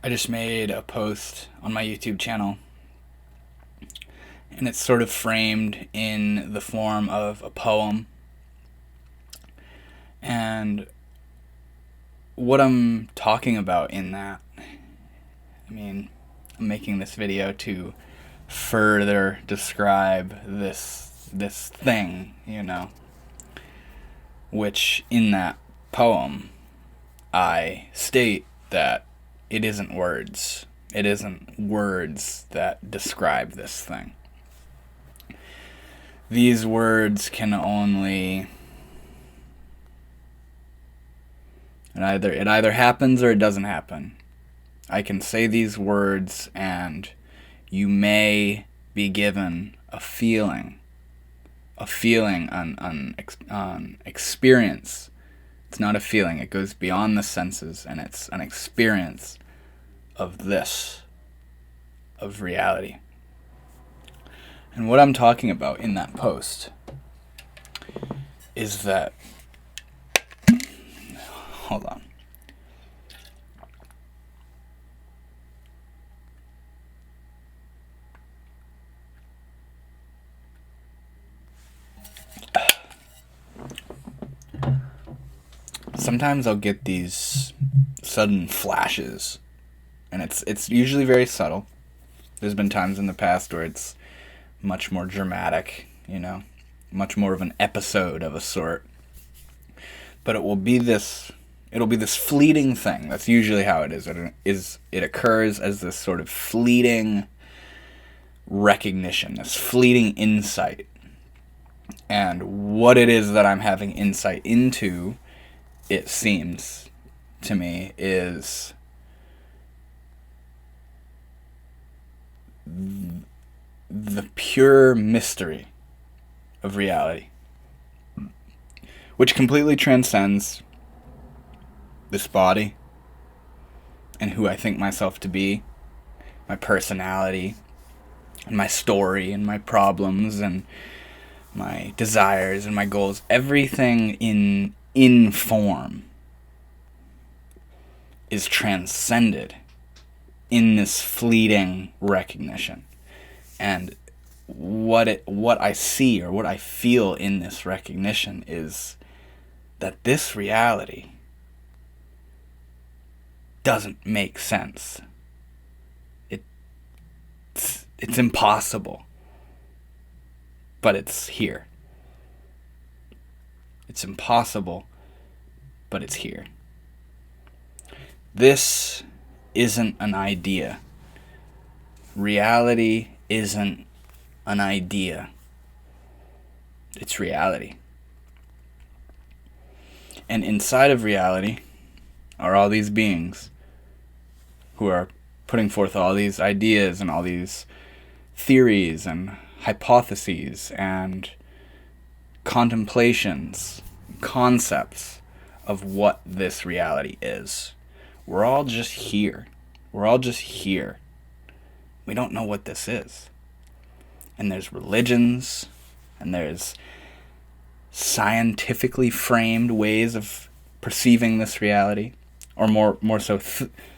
I just made a post on my YouTube channel, and it's sort of framed in the form of a poem. And what I'm talking about in that, I'm making this video to further describe this thing, which in that poem I state that it isn't words. It isn't words that describe this thing. These words can only... It either happens or it doesn't happen. I can say these words and you may be given a feeling on experience. It's not a feeling, it goes beyond the senses, and it's an experience of reality. And what I'm talking about in that post is that... Hold on. Sometimes I'll get these sudden flashes, and it's usually very subtle. There's been times in the past where it's much more dramatic, much more of an episode of a sort. But it'll be this fleeting thing. That's usually how it is. It occurs as this sort of fleeting recognition, this fleeting insight. And what it is that I'm having insight into, it seems to me, is the pure mystery of reality, which completely transcends this body and who I think myself to be, my personality, and my story, and my problems, and my desires, and my goals. Everything in form is transcended in this fleeting recognition. And what I see or what I feel in this recognition is that this reality doesn't make sense. It's impossible. But it's here. It's impossible, but it's here. This isn't an idea. Reality isn't an idea. It's reality. And inside of reality are all these beings who are putting forth all these ideas and all these theories and hypotheses and contemplations, concepts of what this reality is. We're all just here. We're all just here. We don't know what this is. And there's religions, and there's scientifically framed ways of perceiving this reality, or more so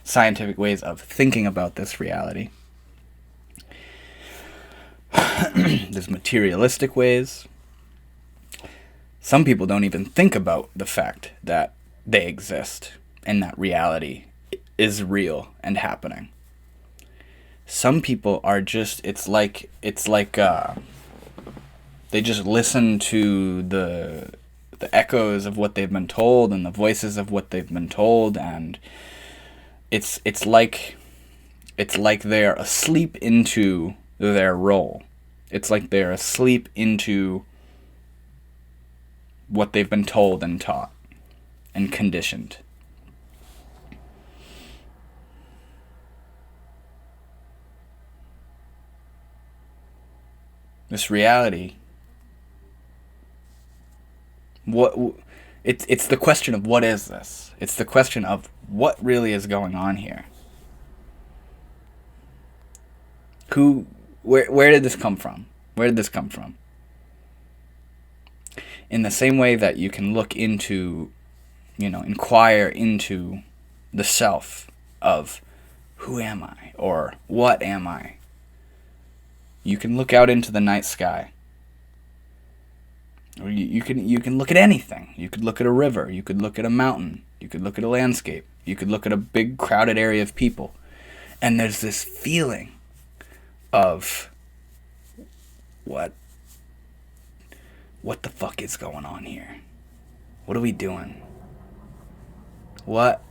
scientific ways of thinking about this reality. There's materialistic ways. Some people don't even think about the fact that they exist and that reality is real and happening. Some people are just, it's like they just listen to the echoes of what they've been told and the voices of what they've been told, and it's like they're asleep into their role. It's like they're asleep into what they've been told and taught and conditioned. This reality, it's the question of what is this? It's the question of what really is going on here. Where did this come from? Where did this come from? In the same way that you can look into, inquire into the self of who am I? Or what am I? You can look out into the night sky. Or you can look at anything. You could look at a river. You could look at a mountain. You could look at a landscape. You could look at a big crowded area of people. And there's this feeling of what the fuck is going on here? What are we doing? What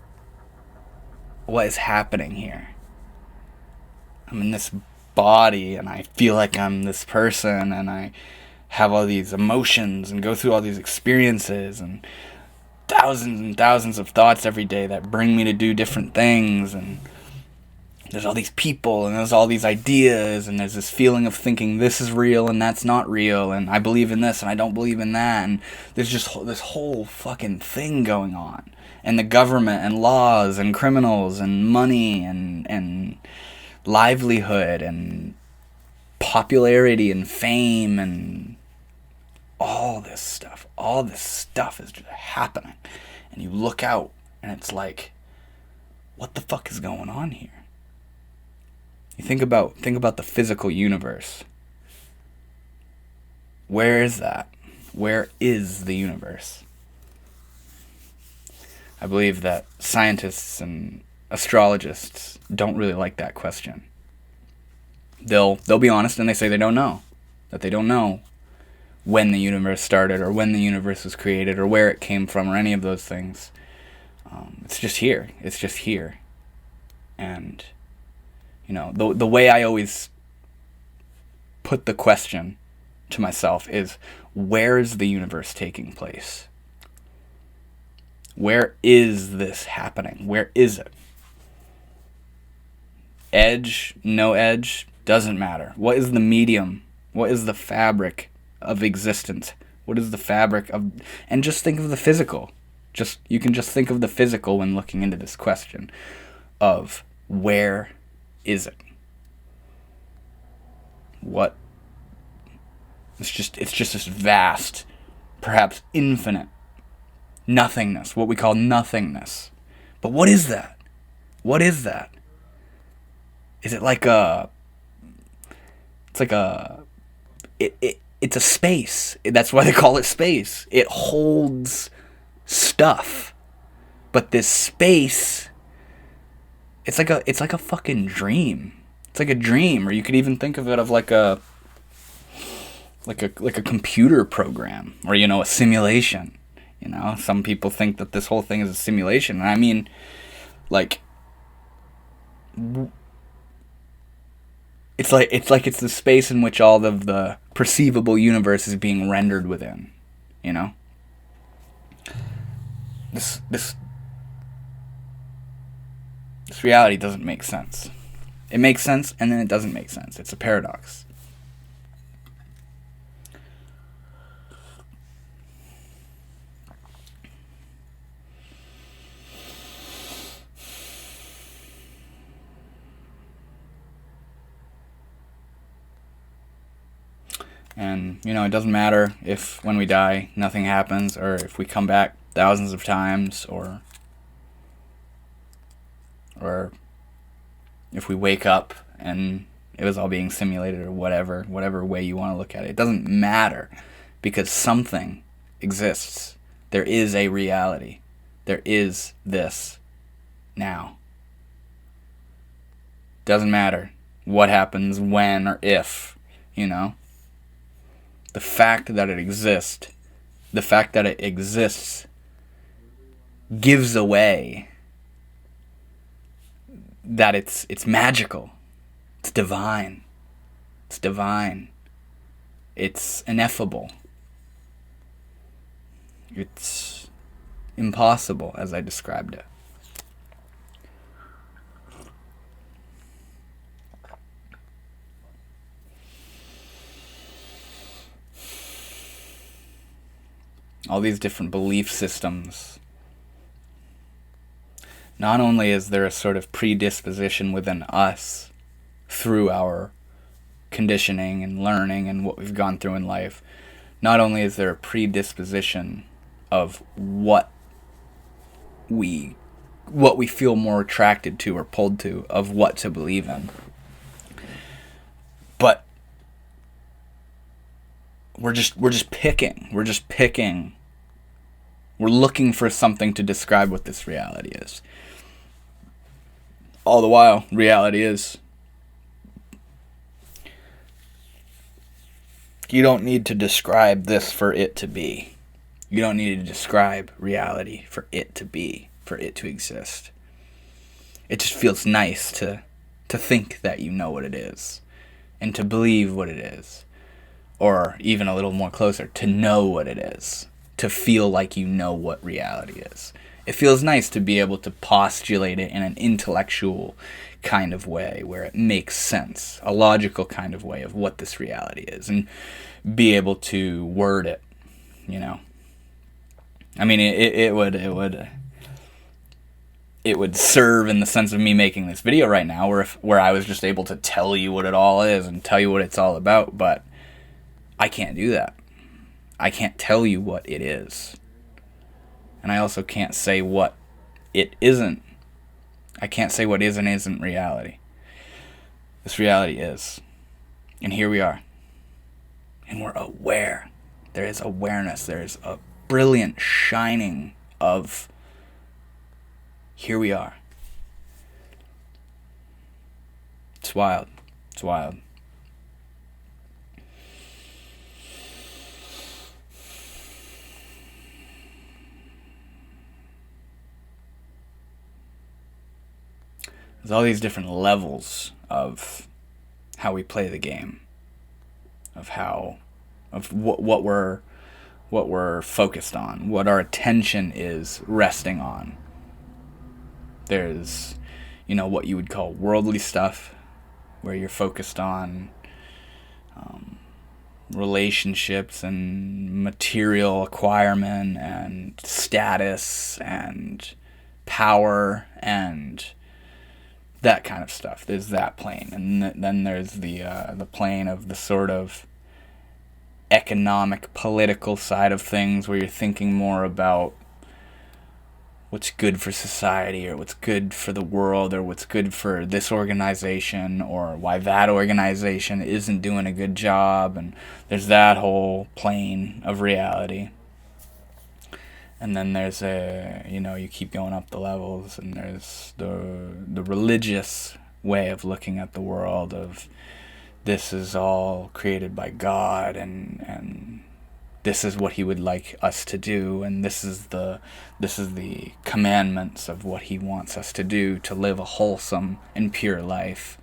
is happening here? I'm in this body and I feel like I'm this person and I have all these emotions and go through all these experiences and thousands of thoughts every day that bring me to do different things, and there's all these people and there's all these ideas and there's this feeling of thinking this is real and that's not real and I believe in this and I don't believe in that, and there's just this whole fucking thing going on, and the government and laws and criminals and money and livelihood and popularity and fame and all this stuff is just happening, and you look out and it's like, what the fuck is going on here? You think about the physical universe. Where is that? Where is the universe? I believe that scientists and astrologists don't really like that question. They'll be honest and they say they don't know. That they don't know when the universe started or when the universe was created or where it came from or any of those things. It's just here. It's just here. And, you know, the way I always put the question to myself is, where is the universe taking place? Where is this happening? Where is it? Edge, no edge, doesn't matter. What is the medium? What is the fabric of existence? What is the fabric of... And just think of the physical. You can just think of the physical when looking into this question of where is it? What? It's just this vast, perhaps infinite nothingness, what we call nothingness. But what is that? What is that? Is it like a... It's like a... It's a space. That's why they call it space. It holds stuff. But this space, it's like a fucking dream. It's like a dream, or you could even think of it of like a computer program, or, you know, a simulation. You know, some people think that this whole thing is a simulation. And I mean, like, it's the space in which all of the perceivable universe is being rendered within, you know? This reality doesn't make sense. It makes sense, and then it doesn't make sense. It's a paradox. And, you know, it doesn't matter if when we die nothing happens, or if we come back thousands of times, or if we wake up and it was all being simulated, or whatever way you want to look at it. It doesn't matter, because something exists. There is a reality. There is this now. Doesn't matter what happens when or if, you know. The fact that it exists gives away that it's magical. It's divine. It's ineffable. It's impossible, as I described it. All these different belief systems. Not only is there a sort of predisposition within us through our conditioning and learning and what we've gone through in life, not only is there a predisposition of what we what we feel more attracted to or pulled to of what to believe in. But we're just picking. We're looking for something to describe what this reality is. All the while, reality is, you don't need to describe this for it to be. You don't need to describe reality for it to be, for it to exist. It just feels nice to think that you know what it is, and to believe what it is, or even a little more closer, to know what it is, to feel like you know what reality is. It feels nice to be able to postulate it in an intellectual kind of way where it makes sense, a logical kind of way of what this reality is, and be able to word it, you know. I mean, it would serve in the sense of me making this video right now, where I was just able to tell you what it all is and tell you what it's all about, but I can't do that. I can't tell you what it is. And I also can't say what it isn't. I can't say what is and isn't reality. This reality is. And here we are. And we're aware. There is awareness. There is a brilliant shining of here we are. It's wild. It's wild. There's all these different levels of how we play the game, of what we're focused on, what our attention is resting on. There's, what you would call worldly stuff, where you're focused on relationships and material acquirement and status and power and that kind of stuff. There's that plane, and then there's the plane of the sort of economic, political side of things, where you're thinking more about what's good for society, or what's good for the world, or what's good for this organization, or why that organization isn't doing a good job, and there's that whole plane of reality. And then there's you keep going up the levels, and there's the religious way of looking at the world, of this is all created by God, and this is what he would like us to do, and this is the commandments of what he wants us to do to live a wholesome and pure life.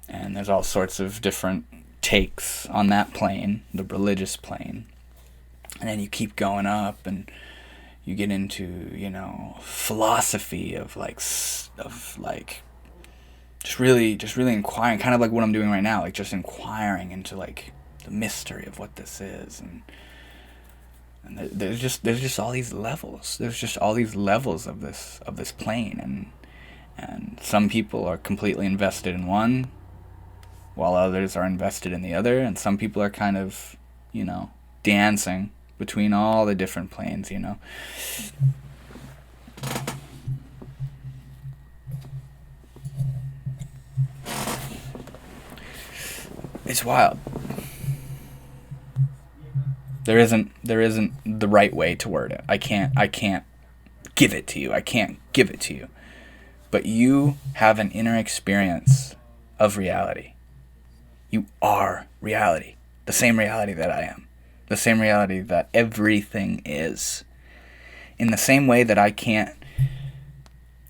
And there's all sorts of different takes on that plane, the religious plane. And then you keep going up, and you get into, philosophy of just really inquiring, kind of like what I'm doing right now, like just inquiring into like the mystery of what this is, and there's just all these levels. There's just all these levels of this plane, and some people are completely invested in one, while others are invested in the other, and some people are kind of, dancing between all the different planes, It's wild. There isn't the right way to word it. I can't give it to you. I can't give it to you. But you have an inner experience of reality. You are reality. The same reality that I am. The same reality that everything is. In the same way that I can't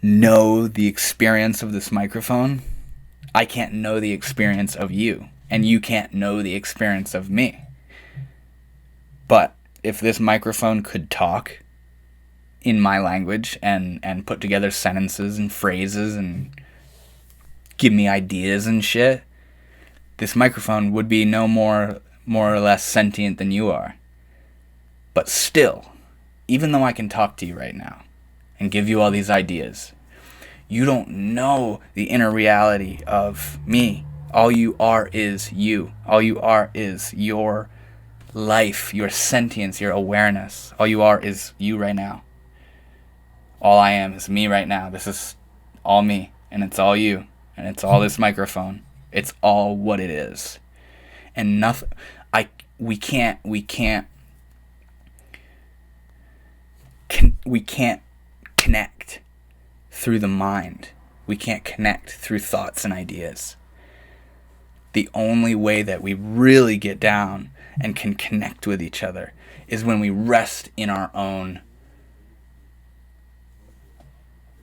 know the experience of this microphone, I can't know the experience of you, and you can't know the experience of me. But if this microphone could talk in my language and put together sentences and phrases and give me ideas and shit, this microphone would be no more or less sentient than you are. But still, even though I can talk to you right now and give you all these ideas, you don't know the inner reality of me. All you are is you. All you are is your life, your sentience, your awareness. All you are is you right now. All I am is me right now. This is all me, and it's all you, and it's all this microphone. It's all what it is. And nothing, we can't connect through the mind. We can't connect through thoughts and ideas. The only way that we really get down and can connect with each other is when we rest in our own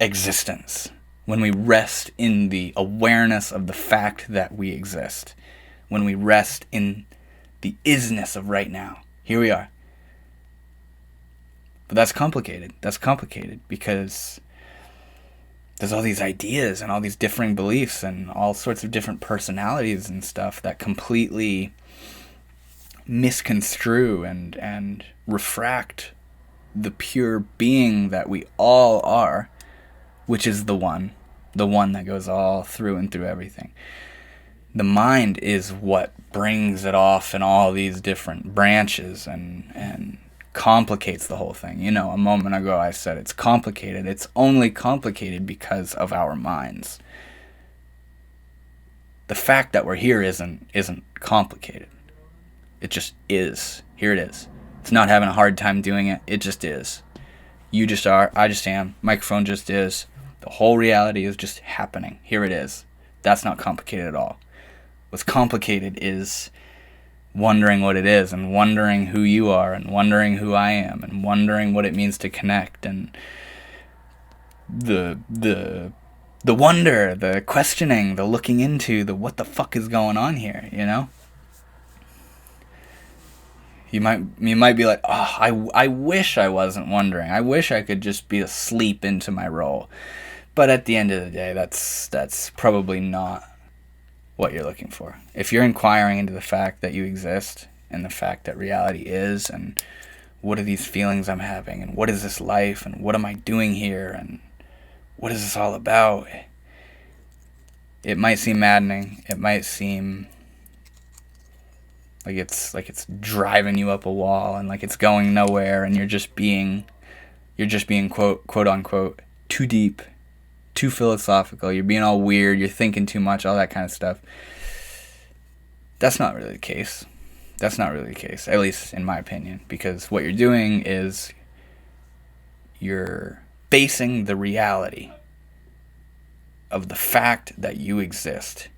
existence. When we rest in the awareness of the fact that we exist. When we rest in the isness of right now. Here we are. But that's complicated. That's complicated because there's all these ideas and all these differing beliefs and all sorts of different personalities and stuff that completely misconstrue and refract the pure being that we all are, which is the one that goes all through and through everything. The mind is what brings it off in all these different branches and complicates the whole thing. You know, a moment ago I said it's complicated. It's only complicated because of our minds. The fact that we're here isn't complicated. It just is. Here it is. It's not having a hard time doing it. It just is. You just are. I just am. Microphone just is. The whole reality is just happening. Here it is. That's not complicated at all. What's complicated is wondering what it is, and wondering who you are, and wondering who I am, and wondering what it means to connect, and the wonder, the questioning, the looking into, the what the fuck is going on here, you know? You might be like, oh, I wish I wasn't wondering. I wish I could just be asleep into my role. But at the end of the day, that's probably not what you're looking for. If you're inquiring into the fact that you exist and the fact that reality is, and what are these feelings I'm having, and what is this life, and what am I doing here, and what is this all about? It might seem maddening. It might seem like it's driving you up a wall and like it's going nowhere, and you're just being quote unquote too deep, too philosophical. You're being all weird. You're thinking too much. All that kind of stuff. That's not really the case. That's not really the case, at least in my opinion, because what you're doing is you're basing the reality of the fact that you exist.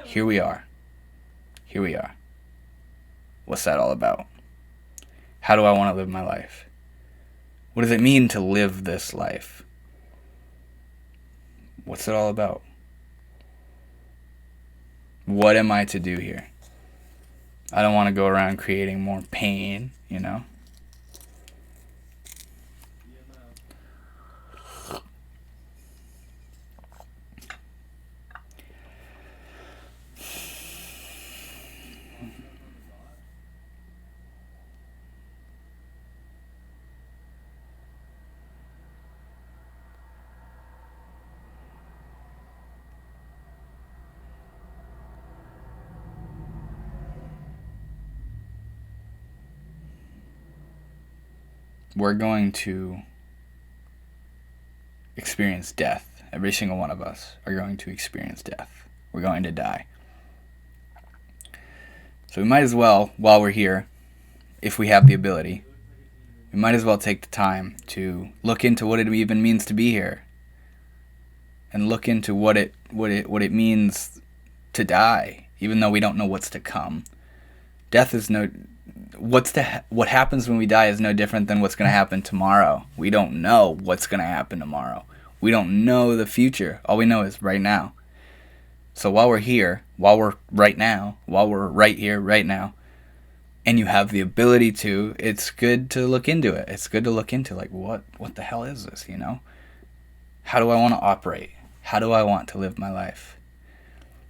Here we are. Here we are. What's that all about? How do I want to live my life? What does it mean to live this life? What's it all about? What am I to do here? I don't want to go around creating more pain, you know? We're going to experience death. Every single one of us are going to experience death. We're going to die. So we might as well, while we're here, if we have the ability, we might as well take the time to look into what it even means to be here, and look into what it means to die, even though we don't know what's to come. Death is what happens when we die is no different than what's going to happen tomorrow. We don't know what's going to happen tomorrow. We don't know the future. All we know is right now. So while we're here, while we're right here, right now, and you have the ability to, it's good to look into it. It's good to look into, like, what the hell is this, you know? How do I want to operate? How do I want to live my life?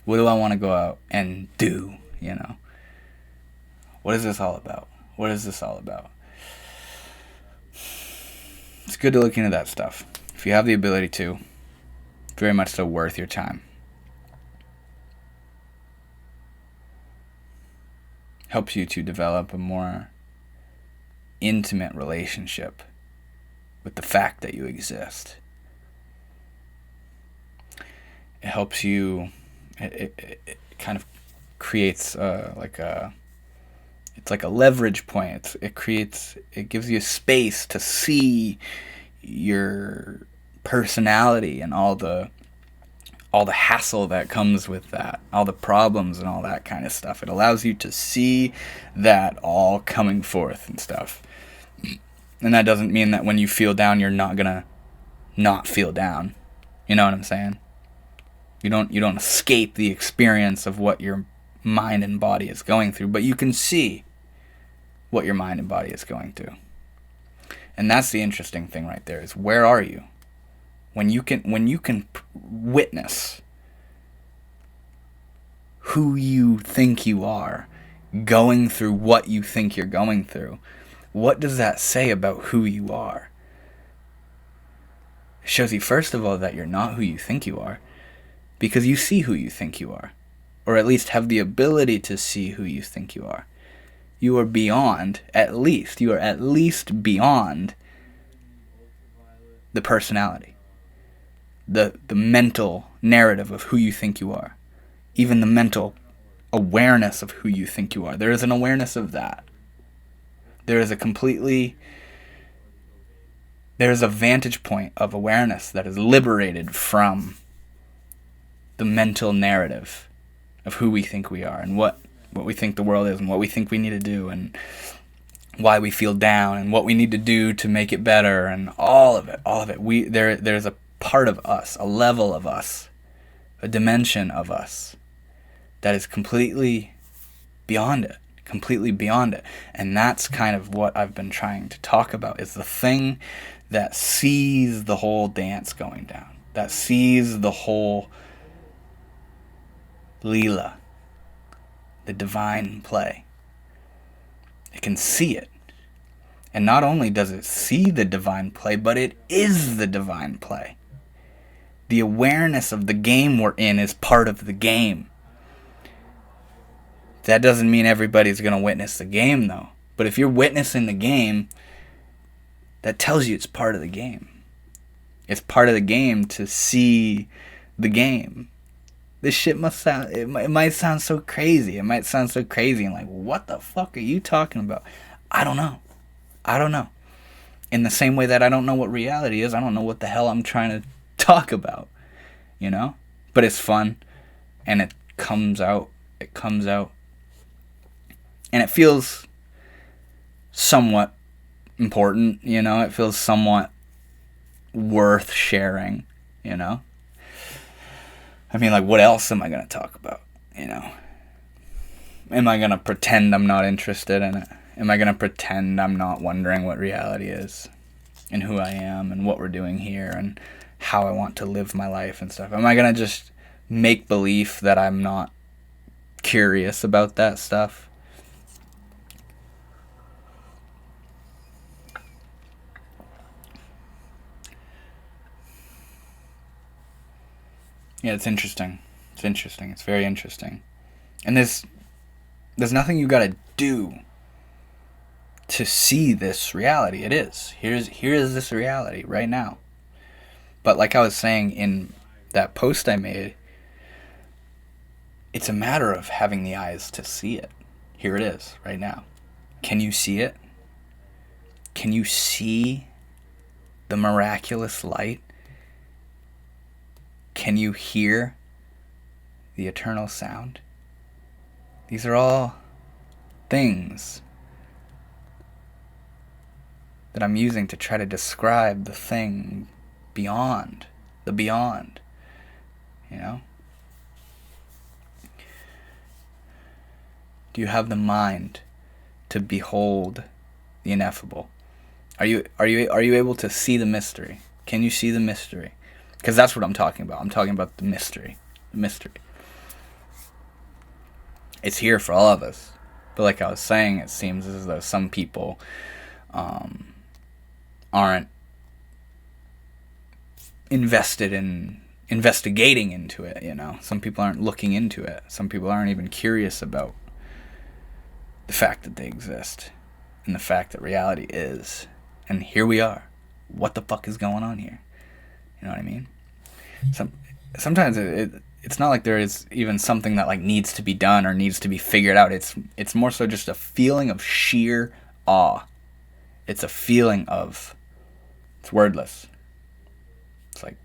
What do I want to go out and do, you know? What is this all about? What is this all about? It's good to look into that stuff. If you have the ability to, very much so worth your time. Helps you to develop a more intimate relationship with the fact that you exist. It helps you, it kind of creates it's like a leverage point. It gives you space to see your personality and all the hassle that comes with that, all the problems and all that kind of stuff. It allows you to see that all coming forth and stuff. And that doesn't mean that when you feel down, you're not gonna not feel down. You know what I'm saying? You don't escape the experience of what your mind and body is going through, but you can see what your mind and body is going through. And that's the interesting thing right there, is where are you? When you can witness who you think you are, going through what you think you're going through, what does that say about who you are? It shows you, first of all, that you're not who you think you are, because you see who you think you are, or at least have the ability to see who you think you are. You are beyond, you are at least beyond the personality, the mental narrative of who you think you are, even the mental awareness of who you think you are. There is an awareness of that. There is a vantage point of awareness that is liberated from the mental narrative of who we think we are, and what we think the world is, and what we think we need to do, and why we feel down, and what we need to do to make it better, and all of it. There's a part of us, a level of us, a dimension of us that is completely beyond it. And that's kind of what I've been trying to talk about, is the thing that sees the whole dance going down, that sees the whole Leela, the divine play. It can see it. And not only does it see the divine play, but it is the divine play. The awareness of the game we're in is part of the game. That doesn't mean everybody's going to witness the game, though. But if you're witnessing the game, that tells you it's part of the game. It's part of the game to see the game. This shit it might sound so crazy. It might sound so crazy and like, what the fuck are you talking about? I don't know. In the same way that I don't know what reality is, I don't know what the hell I'm trying to talk about, you know? But it's fun, and it comes out. And it feels somewhat important, you know? It feels somewhat worth sharing, you know? I mean, like, what else am I going to talk about, you know? Am I going to pretend I'm not interested in it? Am I going to pretend I'm not wondering what reality is, and who I am, and what we're doing here, and how I want to live my life and stuff? Am I going to just make believe that I'm not curious about that stuff? Yeah, it's interesting. It's very interesting. And there's nothing you gotta do to see this reality. It is. Here is this reality right now. But like I was saying in that post I made, it's a matter of having the eyes to see it. Here it is, right now. Can you see it? Can you see the miraculous light? Can you hear the eternal sound? These are all things that I'm using to try to describe the thing beyond, the beyond, you know? Do you have the mind to behold the ineffable? Are you able to see the mystery? Can you see the mystery? Because that's what I'm talking about. I'm talking about the mystery. It's here for all of us. But like I was saying, it seems as though some people aren't invested in investigating into it, you know. Some people aren't looking into it. Some people aren't even curious about the fact that they exist and the fact that reality is. And here we are. what the fuck is going on here? You know what I mean? Sometimes it's not like there is even something that like needs to be done or needs to be figured out. It's more so just a feeling of sheer awe. It's a feeling of, it's wordless. It's like,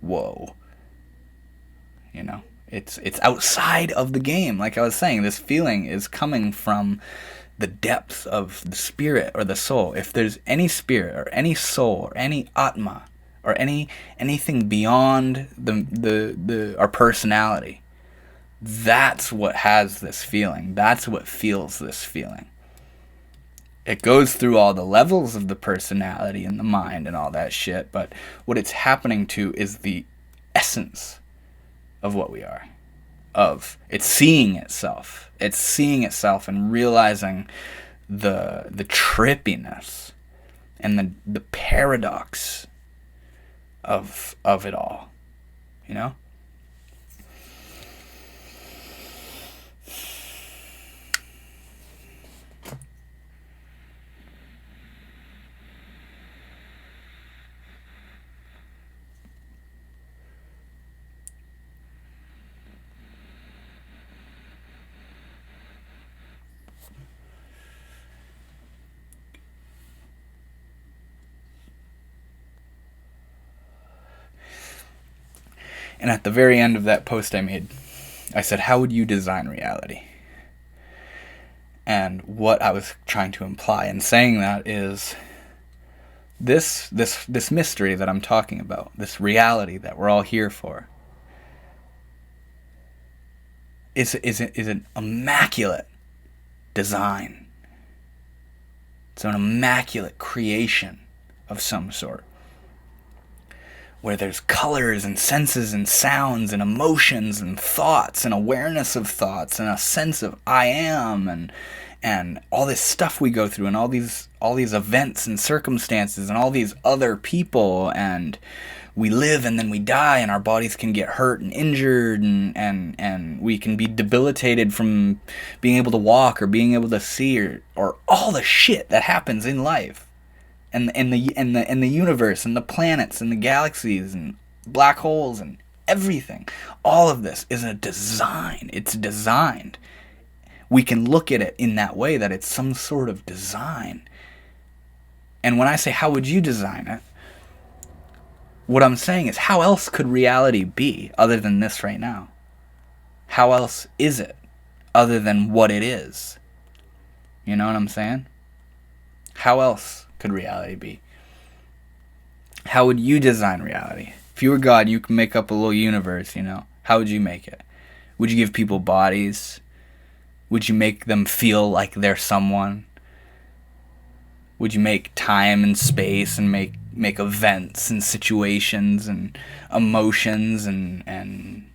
whoa. You know, it's outside of the game. Like I was saying, this feeling is coming from the depths of the spirit or the soul. If there's any spirit or any soul or any atma or anything beyond our personality, that's what has this feeling. That's what feels this feeling. It goes through all the levels of the personality and the mind and all that shit, but what it's happening to is the essence of what we are. It's seeing itself. It's seeing itself and realizing the trippiness and the paradox of it all. You know? And at the very end of that post I made, I said, how would you design reality? And what I was trying to imply in saying that is this mystery that I'm talking about, this reality that we're all here for, is an immaculate design. It's an immaculate creation of some sort, where there's colors and senses and sounds and emotions and thoughts and awareness of thoughts and a sense of I am and all this stuff we go through and all these events and circumstances and all these other people, and we live and then we die, and our bodies can get hurt and injured, and we can be debilitated from being able to walk or being able to see, or all the shit that happens in life. And the universe and the planets and the galaxies and black holes and everything. All of this is a design. It's designed. We can look at it in that way, that it's some sort of design. And when I say, how would you design it? What I'm saying is, how else could reality be other than this right now? How else is it other than what it is? You know what I'm saying? How else could reality be? How would you design reality? If you were God, you could make up a little universe, you know. How would you make it? Would you give people bodies? Would you make them feel like they're someone? Would you make time and space and make events and situations and emotions and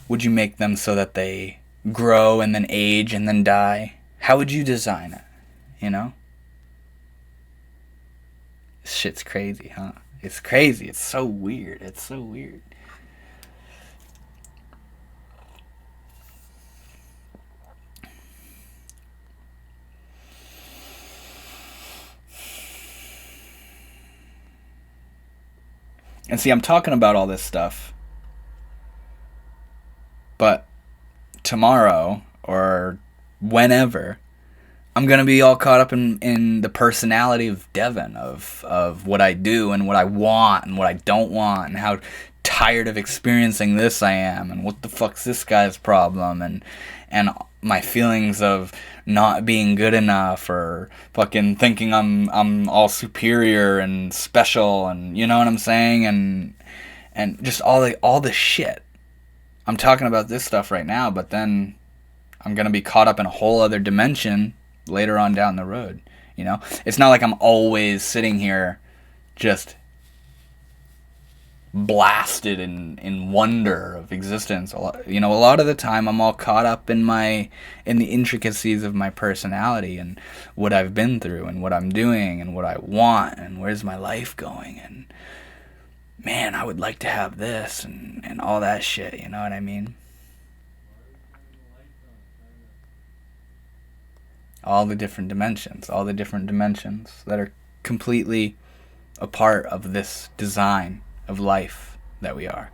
would you make them so that they grow and then age and then die? How would you design it? You know? This shit's crazy, huh? It's crazy. It's so weird. It's so weird. And see, I'm talking about all this stuff, but tomorrow or whenever, I'm going to be all caught up in the personality of Devon, of what I do and what I want and what I don't want, and how tired of experiencing this I am, and what the fuck's this guy's problem, and my feelings of not being good enough, or fucking thinking I'm all superior and special, and you know what I'm saying, and just all the shit. I'm talking about this stuff right now, but then I'm going to be caught up in a whole other dimension later on down the road. You know, it's not like I'm always sitting here just blasted in wonder of existence. A lot of the time I'm all caught up in the intricacies of my personality and what I've been through and what I'm doing and what I want and where's my life going, and man, I would like to have this and all that shit, you know what I mean? All the different dimensions that are completely a part of this design of life that we are.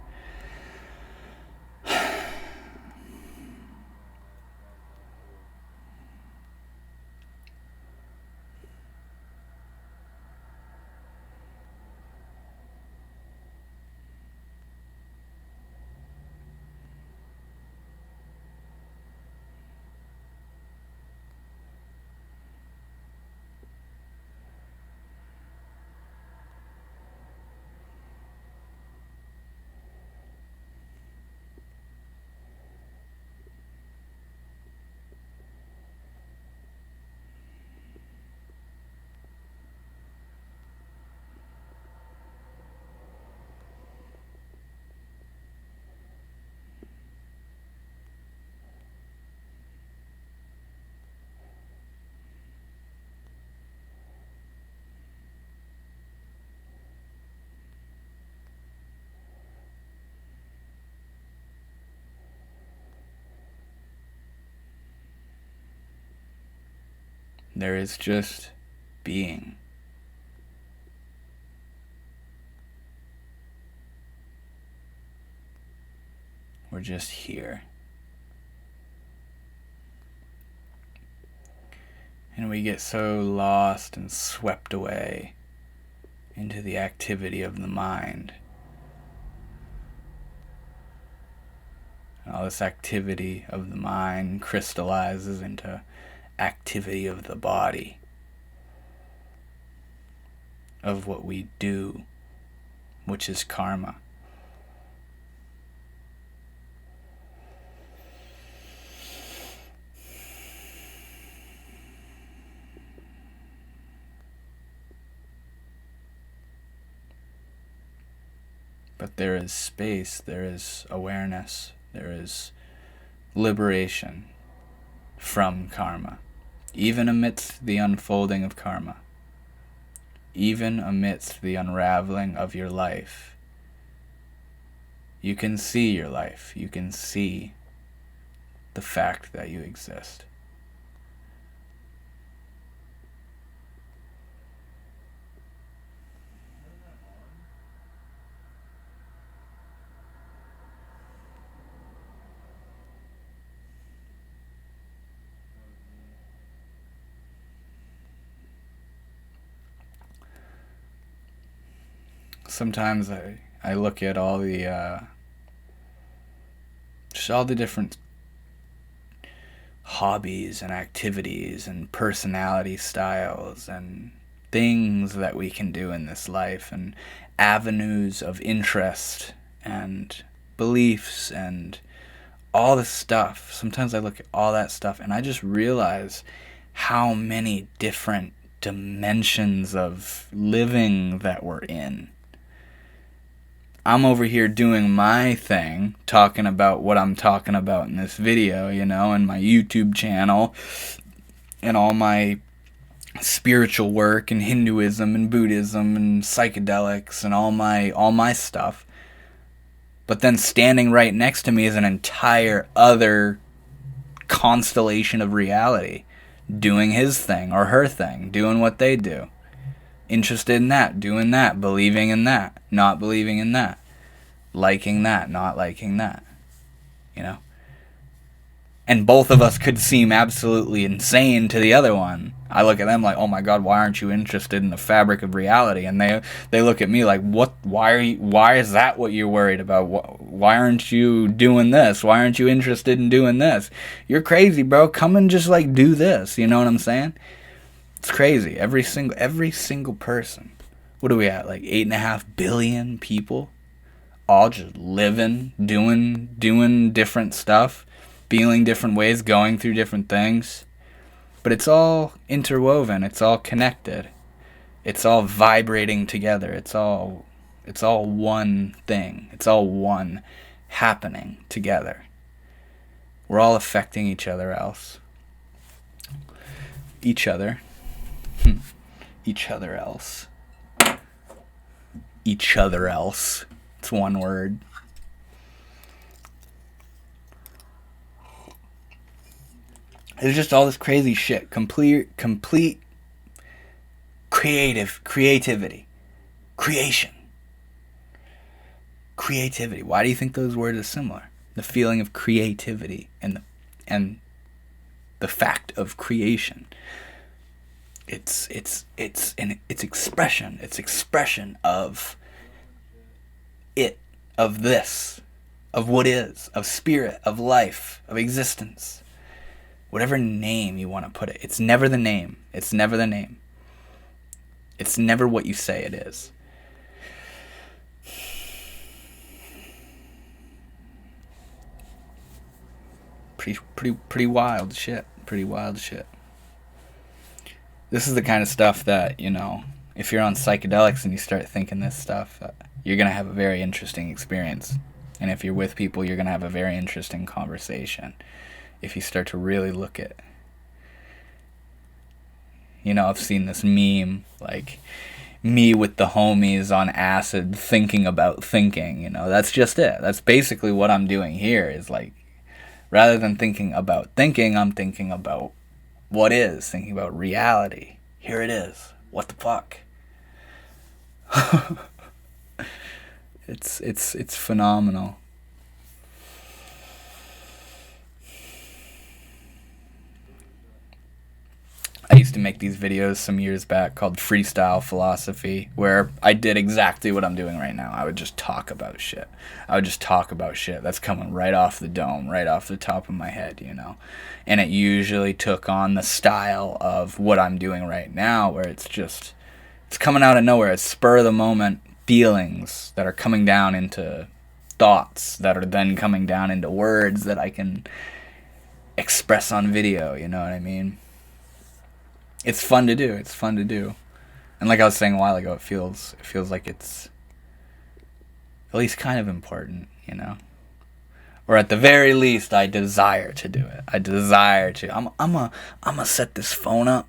There is just being. We're just here. And we get so lost and swept away into the activity of the mind. And all this activity of the mind crystallizes into activity of the body, of what we do, which is karma. But there is space, there is awareness, there is liberation from karma, even amidst the unfolding of karma, even amidst the unraveling of your life. You can see your life, you can see the fact that you exist. Sometimes I look at all the just all the different hobbies and activities and personality styles and things that we can do in this life, and avenues of interest and beliefs and all this stuff. Sometimes I look at all that stuff and I just realize how many different dimensions of living that we're in. I'm over here doing my thing, talking about what I'm talking about in this video, and my YouTube channel, and all my spiritual work, and Hinduism, and Buddhism, and psychedelics, and all my stuff. But then standing right next to me is an entire other constellation of reality, doing his thing or her thing, doing what they do. Interested in that, doing that, believing in that, not believing in that, liking that, not liking that, And both of us could seem absolutely insane to the other one. I look at them like, oh my God, why aren't you interested in the fabric of reality? And they look at me like, what? Why is that what you're worried about? Why aren't you doing this? Why aren't you interested in doing this? You're crazy, bro. Come and just do this. You know what I'm saying? It's crazy. Every single person. What are we at? 8.5 billion people, all just living, doing different stuff, feeling different ways, going through different things. But it's all interwoven. It's all connected. It's all vibrating together. It's all one thing. It's all one happening together. We're all affecting each other else. Each other else. Each other else. It's one word. There's just all this crazy shit. Complete creativity. Creation. Creativity. Why do you think those words are similar? The feeling of creativity and the fact of creation. It's expression. It's expression of it, of this, of what is, of spirit, of life, of existence. Whatever name you want to put it. It's never the name. It's never the name. It's never what you say it is. Pretty wild shit. Pretty wild shit. This is the kind of stuff that, you know, if you're on psychedelics and you start thinking this stuff, you're going to have a very interesting experience. And if you're with people, you're going to have a very interesting conversation. If you start to really look at, you know, I've seen this meme, like, me with the homies on acid thinking about thinking, you know, that's just it. That's basically what I'm doing here, is like, rather than thinking about thinking, I'm thinking about what is, thinking about reality. Here it is. What the fuck? It's phenomenal. I used to make these videos some years back called freestyle-philosophy, where I did exactly what I'm doing right now. I would just talk about shit. That's coming right off the dome, right off the top of my head, you know. And it usually took on the style of what I'm doing right now, where it's coming out of nowhere. It's spur of the moment feelings that are coming down into thoughts that are then coming down into words that I can express on video, you know what I mean? It's fun to do. And like I was saying a while ago, it feels like it's at least kind of important, you know? Or at the very least, I desire to do it. I'm gonna set this phone up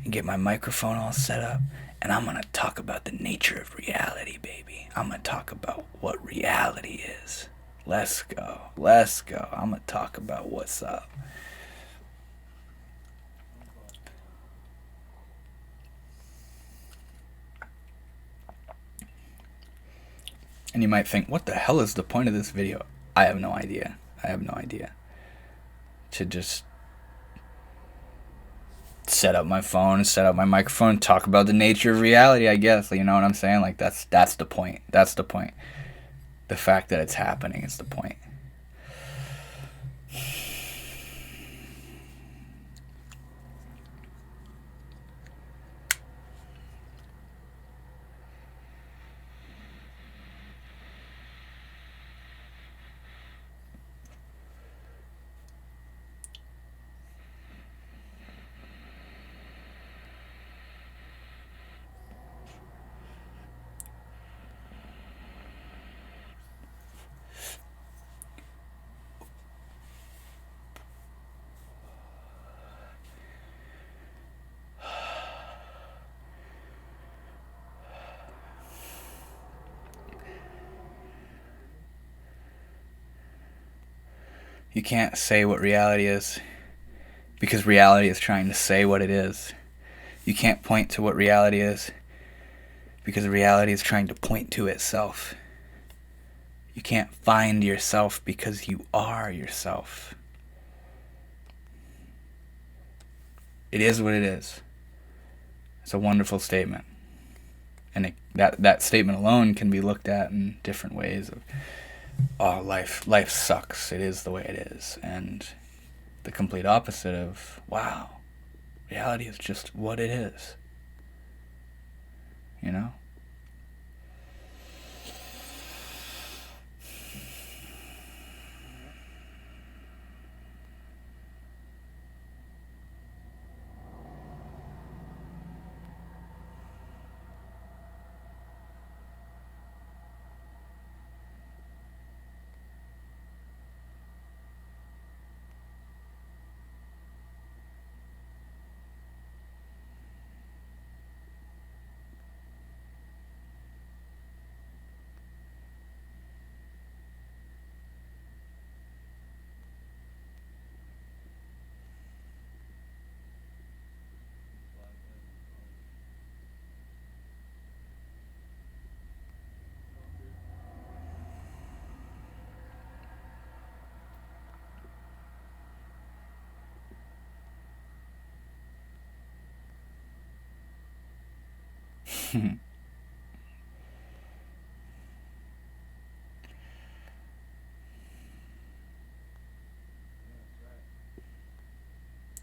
and get my microphone all set up, and I'm gonna talk about the nature of reality, baby. I'm gonna talk about what reality is. Let's go. I'm gonna talk about what's up. And you might think, what the hell is the point of this video? I have no idea. To just set up my phone, set up my microphone, talk about the nature of reality, I guess. You know what I'm saying? Like, that's the point. The fact that it's happening is the point. You can't say what reality is because reality is trying to say what it is. You can't point to what reality is because reality is trying to point to itself. You can't find yourself because you are yourself. It is what it is. It's a wonderful statement. And that statement alone can be looked at in different ways of, oh, life sucks, it is the way it is. And the complete opposite of, wow, reality is just what it is. You know?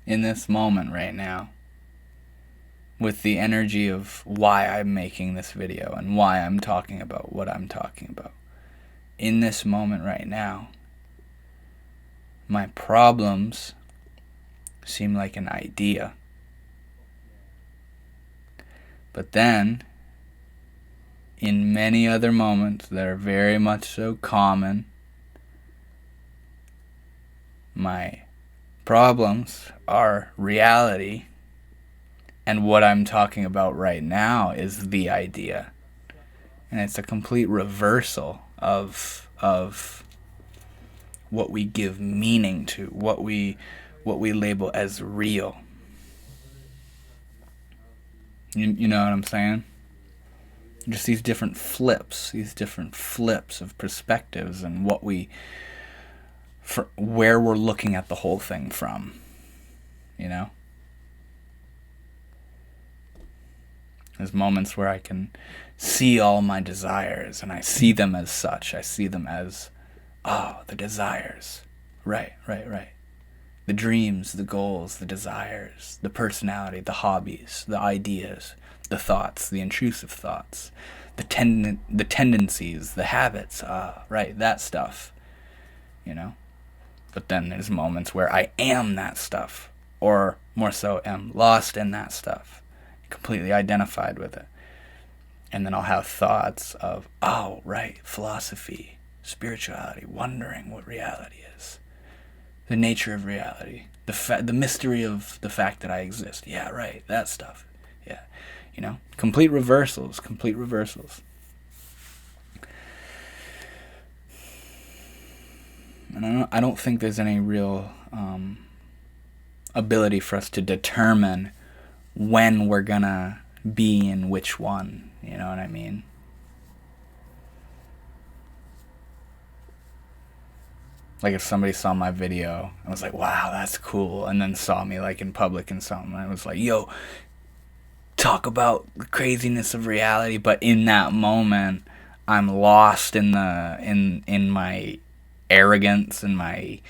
In this moment right now, with the energy of why I'm making this video and why I'm talking about what I'm talking about. In this moment right now, my problems seem like an idea. But then, in many other moments that are very much so common, my problems are reality, and what I'm talking about right now is the idea. And it's a complete reversal of what we give meaning to, what we label as real. You know what I'm saying? Just these different flips of perspectives and where we're looking at the whole thing from, you know? There's moments where I can see all my desires, and I see them as such. I see them as, the desires. Right. The dreams, the goals, the desires, the personality, the hobbies, the ideas, the thoughts, the intrusive thoughts, the tendencies, the habits, right, that stuff, you know? But then there's moments where I am that stuff, or more so am lost in that stuff, completely identified with it. And then I'll have thoughts of, right, philosophy, spirituality, wondering what reality is, the nature of reality, the mystery of the fact that I exist. Yeah, right, that stuff. Yeah, you know, complete reversals. And I don't think there's any real ability for us to determine when we're gonna be in which one. You know what I mean? Like if somebody saw my video and was like, wow, that's cool, and then saw me like in public and something, I was like, yo, talk about the craziness of reality, but in that moment I'm lost in my arrogance and my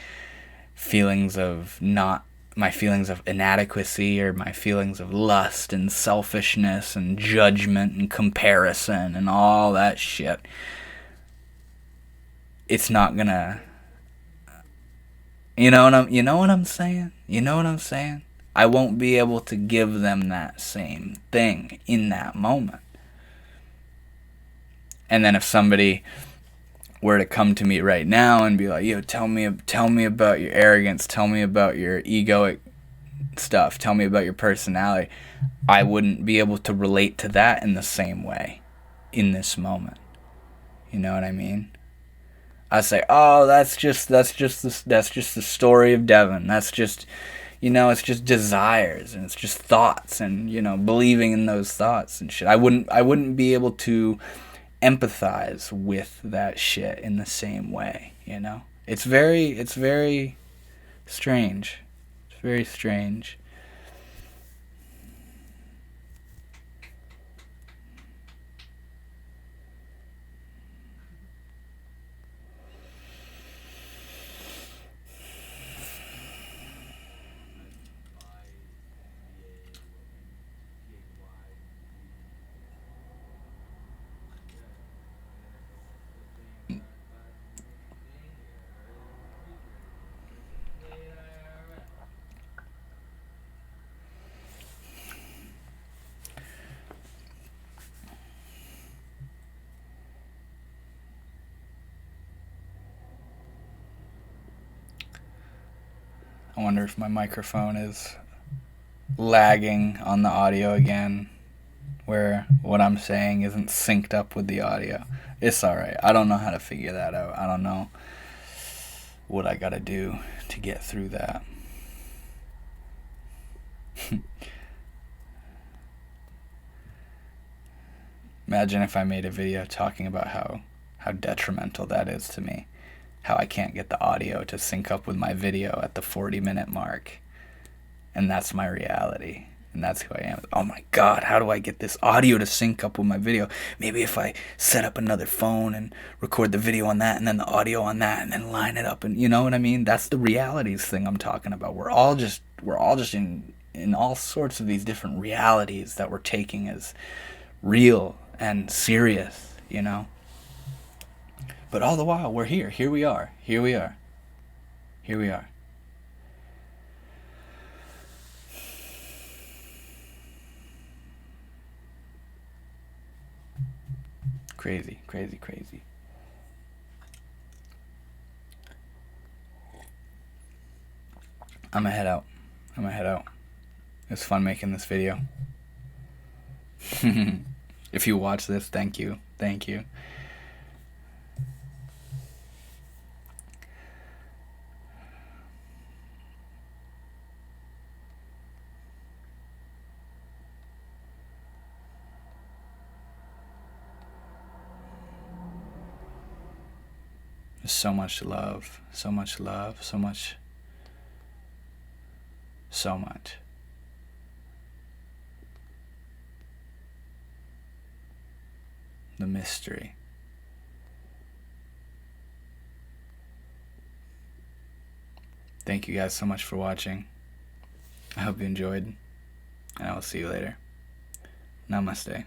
feelings of inadequacy, or my feelings of lust and selfishness and judgment and comparison and all that shit. It's not gonna, you know what I'm saying? I won't be able to give them that same thing in that moment. And then if somebody were to come to me right now and be like, yo, tell me about your arrogance, tell me about your egoic stuff, tell me about your personality, I wouldn't be able to relate to that in the same way in this moment. You know what I mean? I say, that's just the story of Devon. That's just, it's just desires, and it's just thoughts, and believing in those thoughts and shit. I wouldn't be able to empathize with that shit in the same way. It's very strange. It's very strange. I wonder if my microphone is lagging on the audio again, where what I'm saying isn't synced up with the audio. It's alright. I don't know how to figure that out. I don't know what I gotta do to get through that. Imagine if I made a video talking about how detrimental that is to me. How I can't get the audio to sync up with my video at the 40-minute mark. And that's my reality. And that's who I am. Oh my God, how do I get this audio to sync up with my video? Maybe if I set up another phone and record the video on that and then the audio on that and then line it up, and you know what I mean? That's the realities thing I'm talking about. We're all just in all sorts of these different realities that we're taking as real and serious, you know? But all the while we're here. Here we are. Here we are. Here we are. Crazy, crazy, crazy. I'm gonna head out. It was fun making this video. If you watch this, thank you. Thank you. There's so much love, so much love, so much. The mystery. Thank you guys so much for watching. I hope you enjoyed, and I will see you later. Namaste.